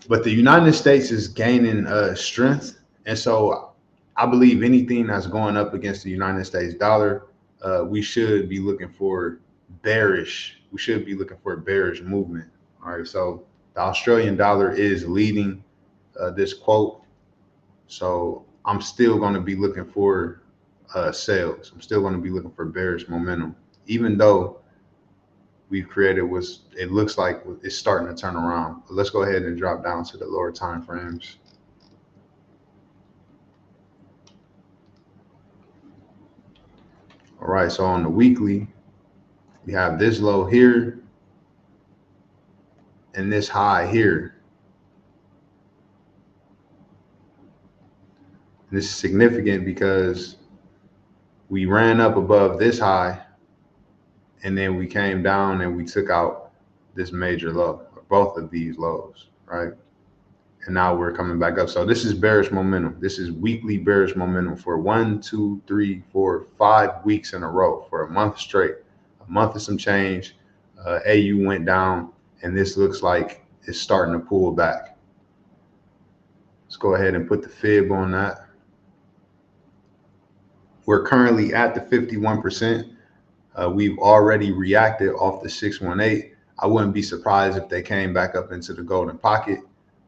But the United States is gaining strength, and so I believe anything that's going up against the United States dollar, we should be looking for bearish. We should be looking for a bearish movement. All right, so the Australian dollar is leading this quote, so I'm still going to be looking for sales. I'm still going to be looking for bearish momentum, even though we've created it looks like it's starting to turn around. But let's go ahead and drop down to the lower time frames. All right, so on the weekly, we have this low here and this high here. And this is significant because we ran up above this high, and then we came down and we took out this major low, both of these lows, right? And now we're coming back up. So this is bearish momentum. This is weekly bearish momentum for 1, 2, 3, 4, 5 weeks in a row, for a month straight, a month of some change. AU went down, and this looks like it's starting to pull back. Let's go ahead and put the fib on that. We're currently at the 51%. We've already reacted off the 618. I wouldn't be surprised if they came back up into the golden pocket,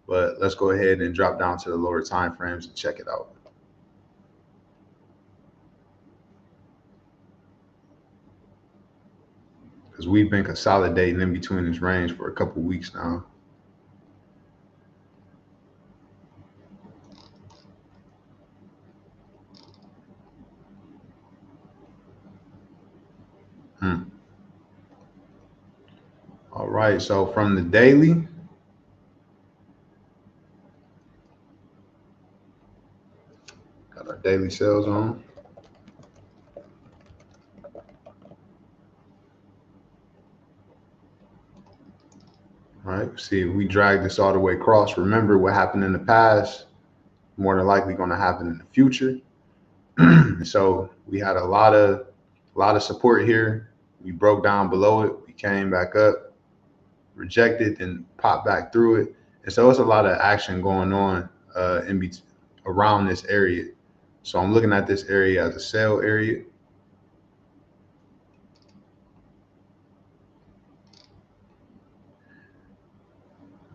but let's go ahead and drop down to the lower time frames and check it out. Because we've been consolidating in between this range for a couple weeks now. All right, so from the daily, got our daily sales on. All right, see if we drag this all the way across. Remember what happened in the past, more than likely going to happen in the future. So we had a lot of support here. We broke down below it. We came back up, rejected, and popped back through it. And so it's a lot of action going on around this area. So I'm looking at this area as a sell area.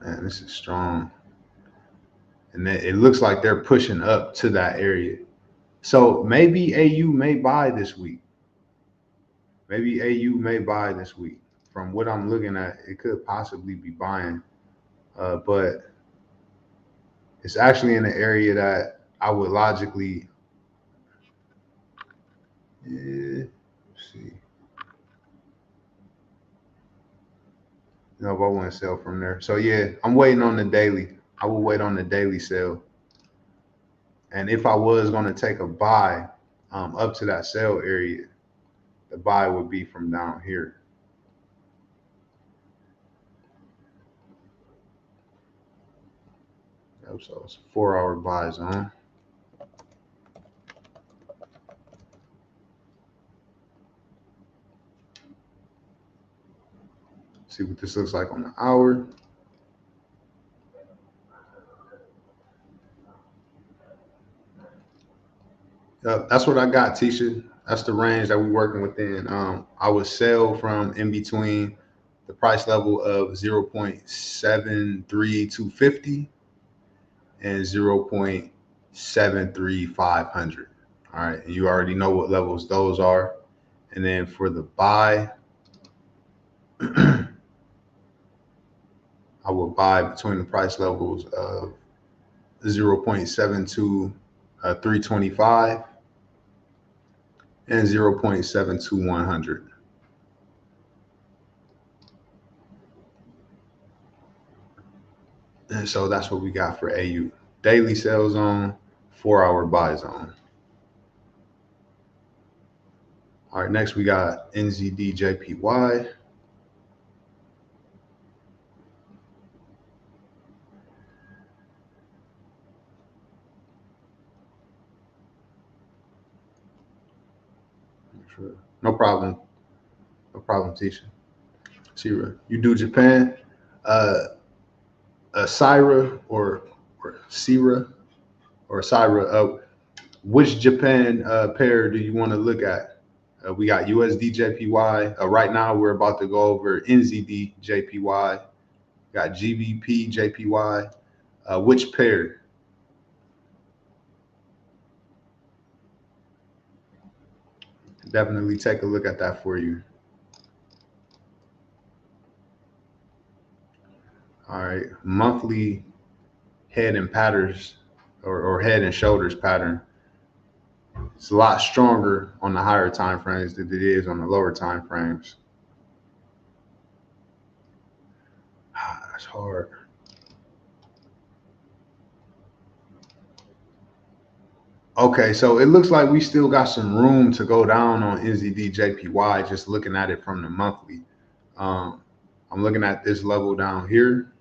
Man, this is strong. And then it looks like they're pushing up to that area. So maybe AU may buy this week. Maybe AU may buy this week. From what I'm looking at, it could possibly be buying. But it's actually in an area that I would logically, let's see. No, if I want to sell from there. So yeah, I'm waiting on the daily. I will wait on the daily sale. And if I was going to take a buy up to that sell area, the buy would be from down here. So it's a 4-hour buy zone. See what this looks like on the hour. That's what I got, Tisha. That's the range that we're working within. I would sell from in between the price level of 0.73250 and 0.73500. All right, and you already know what levels those are. And then for the buy, I will buy between the price levels of 0.72325 and 0.72100. And so that's what we got for AU. Daily sell zone, 4-hour buy zone. All right, next we got NZDJPY. No problem. problem, Tisha. Sira, you do Japan, Syra or Sira or Syra. Which Japan pair do you want to look at? We got USDJPY. Right now, we're about to go over NZDJPY. Got GBP JPY. Which pair? Definitely take a look at that for you. All right, monthly head and patterns or head and shoulders pattern. It's a lot stronger on the higher time frames than it is on the lower time frames. That's hard. Okay, so it looks like we still got some room to go down on NZDJPY, just looking at it from the monthly. I'm looking at this level down here.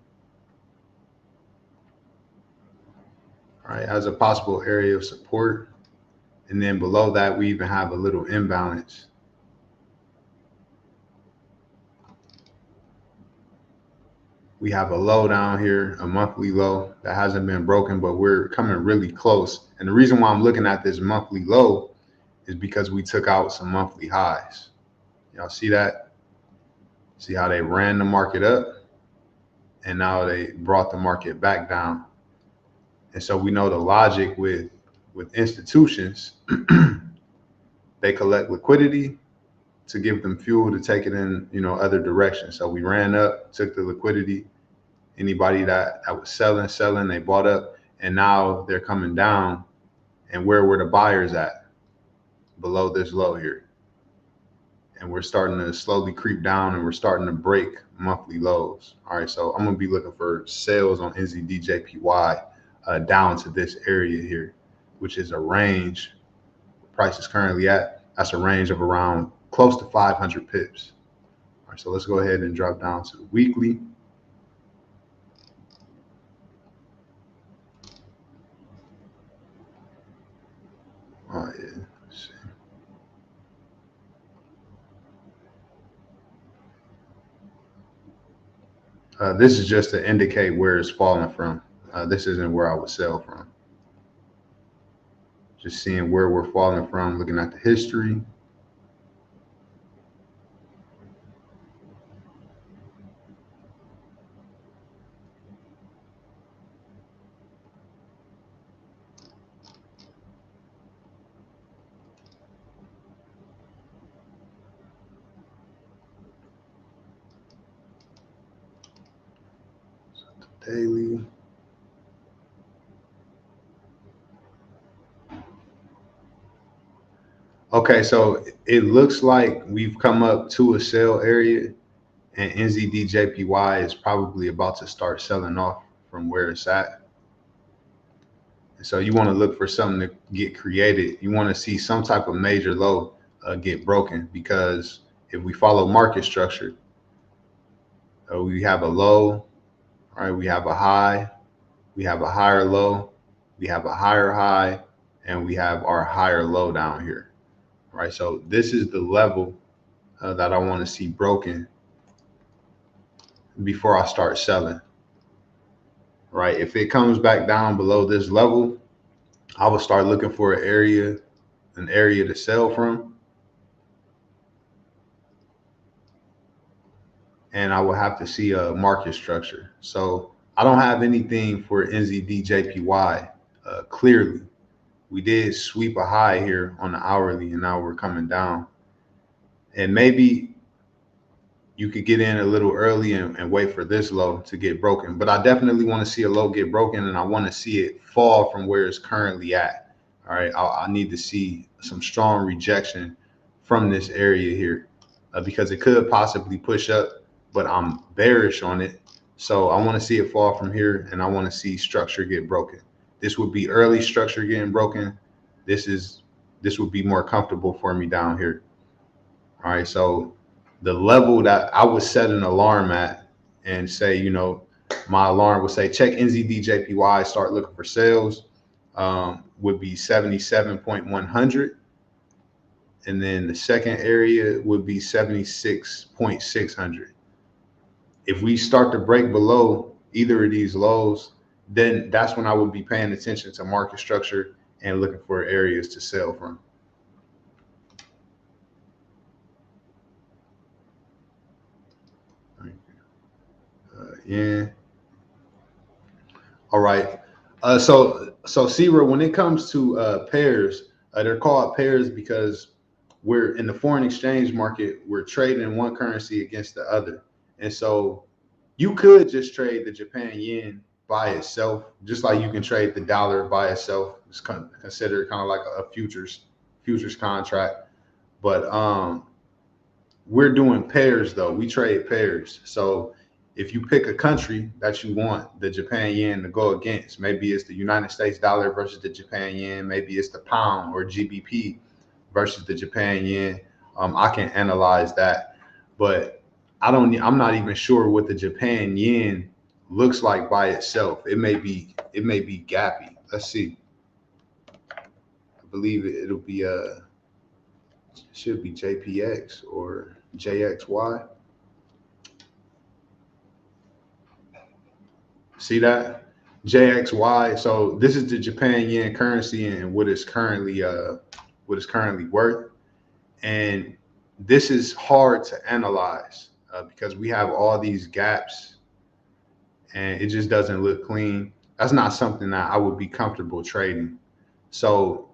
All right, as a possible area of support. And then below that, we even have a little imbalance. We have a low down here, a monthly low that hasn't been broken, but we're coming really close. And the reason why I'm looking at this monthly low is because we took out some monthly highs. Y'all see that? See how they ran the market up and now they brought the market back down. And so we know the logic with institutions, they collect liquidity to give them fuel to take it in, other directions. So we ran up, took the liquidity. Anybody that was selling, they bought up, and now they're coming down. And where were the buyers at? Below this low here. And we're starting to slowly creep down, and we're starting to break monthly lows. All right, so I'm gonna be looking for sales on NZDJPY down to this area here, which is a range. Price is currently at, that's a range of around close to 500 pips. All right, so let's go ahead and drop down to the weekly. Oh yeah, let's see. This is just to indicate where it's falling from. This isn't where I would sell from. Just seeing where we're falling from, looking at the history. Daily. Okay, so it looks like we've come up to a sell area, and NZDJPY is probably about to start selling off from where it's at. And so you want to look for something to get created. You want to see some type of major low get broken, because if we follow market structure, we have a low, all right, we have a high, we have a higher low, we have a higher high, and we have our higher low down here. Right, so this is the level that I want to see broken before I start selling. Right, if it comes back down below this level, I will start looking for an area to sell from, and I will have to see a market structure. So I don't have anything for NZDJPY clearly. We did sweep a high here on the hourly, and now we're coming down. And maybe you could get in a little early and wait for this low to get broken. But I definitely want to see a low get broken, and I want to see it fall from where it's currently at. All right, I need to see some strong rejection from this area here because it could possibly push up, but I'm bearish on it. So I want to see it fall from here, and I want to see structure get broken. This would be early structure getting broken. This would be more comfortable for me down here. All right, so the level that I would set an alarm at and say, my alarm would say check NZDJPY, start looking for sales, would be 77.100. And then the second area would be 76.600. If we start to break below either of these lows, then that's when I would be paying attention to market structure and looking for areas to sell from. Yeah. All right. So Sierra, when it comes to pairs, they're called pairs because we're in the foreign exchange market. We're trading one currency against the other, and so you could just trade the Japan yen by itself, just like you can trade the dollar by itself. It's considered kind of like a futures contract. But we're doing pairs though. We trade pairs. So if you pick a country that you want the Japan yen to go against, maybe it's the United States dollar versus the Japan yen, maybe it's the pound or GBP versus the Japan yen. I can analyze that, but I'm not even sure what the Japan yen looks like by itself. It may be gappy. Let's see. I believe it'll be should be JPX or JXY. See that? JXY. So this is the Japan yen currency and what it's currently worth. And this is hard to analyze because we have all these gaps and it just doesn't look clean. That's not something that I would be comfortable trading. So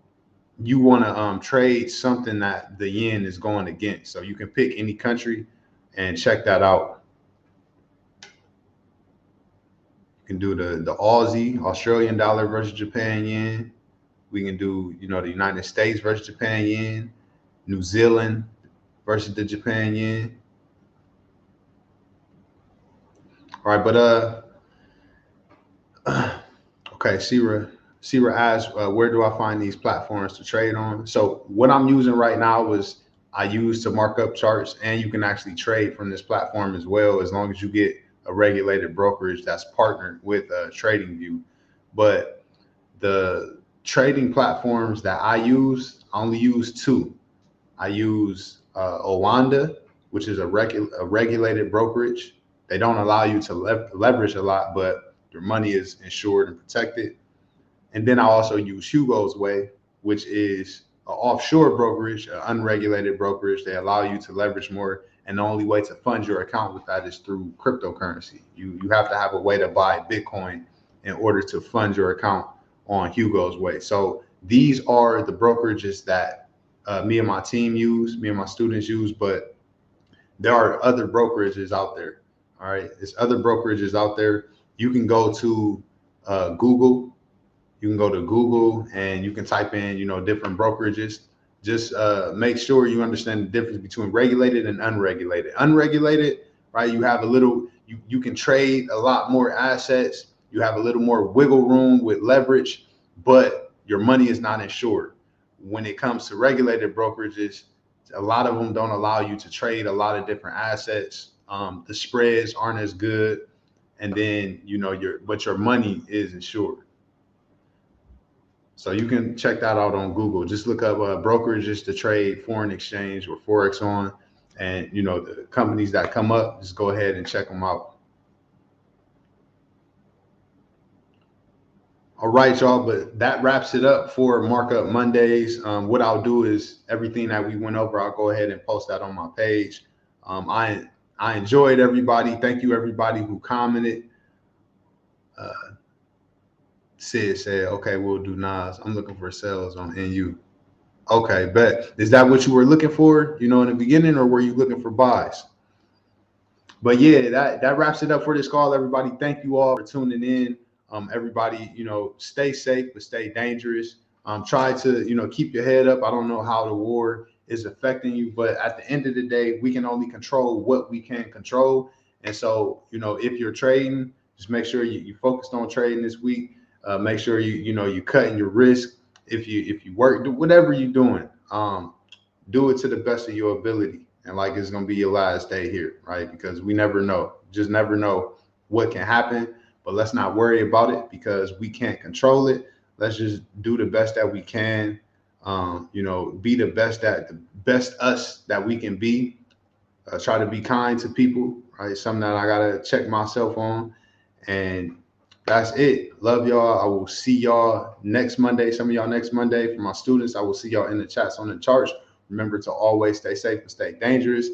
you want to trade something that the yen is going against. So you can pick any country and check that out. You can do the Aussie, Australian dollar versus Japan yen. We can do, the United States versus Japan yen, New Zealand versus the Japan yen. All right, but okay, Sierra asked, where do I find these platforms to trade on? So what I'm using right now is I use to mark up charts, and you can actually trade from this platform as well, as long as you get a regulated brokerage that's partnered with TradingView. But the trading platforms that I only use two. I use Owanda, which is a regulated brokerage. They don't allow you to leverage a lot, but your money is insured and protected. And then I also use Hugo's Way, which is an offshore brokerage, an unregulated brokerage. They allow you to leverage more. And the only way to fund your account with that is through cryptocurrency. You have to have a way to buy Bitcoin in order to fund your account on Hugo's Way. So these are the brokerages that me and my team use, me and my students use, but there are other brokerages out there. All right, there's other brokerages out there. You can go to Google. You can go to Google and you can type in, different brokerages. Just make sure you understand the difference between regulated and unregulated. Unregulated, right? You have a little, you can trade a lot more assets. You have a little more wiggle room with leverage, but your money is not insured. When it comes to regulated brokerages, a lot of them don't allow you to trade a lot of different assets. The spreads aren't as good, and then but your money is insured. So you can check that out on Google. Just look up brokerages to trade foreign exchange or forex on, and the companies that come up, just go ahead and check them out. All right, y'all, but that wraps it up for Markup Mondays. What I'll do is everything that we went over, I'll go ahead and post that on my page. I enjoyed everybody. Thank you, everybody who commented. Sid said, okay, we'll do Nas. I'm looking for sales on NU. Okay, bet. Is that what you were looking for, in the beginning, or were you looking for buys? But yeah, that wraps it up for this call, everybody. Thank you all for tuning in. Everybody, stay safe, but stay dangerous. Try to, keep your head up. I don't know how the war is affecting you, but at the end of the day, we can only control what we can control. And so, if you're trading, just make sure you focused on trading this week. Make sure you cutting your risk. If you work, do whatever you're doing, do it to the best of your ability. And like it's gonna be your last day here, right? Because we never know, just never know what can happen. But let's not worry about it because we can't control it. Let's just do the best that we can. You know, be the best us that we can be. Try to be kind to people, right? Something that I gotta check myself on. And that's it. Love y'all. I will see y'all next Monday. Some of y'all next Monday. For my students, I will see y'all in the chats on the charts. Remember to always stay safe and stay dangerous.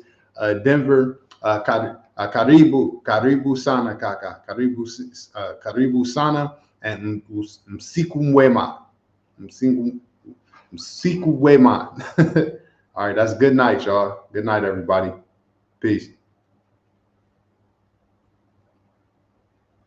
Denver, karibu sana kaka, karibu sana, and msiku mwema, msiku mwema. All right, that's good night, y'all. Good night, everybody. Peace.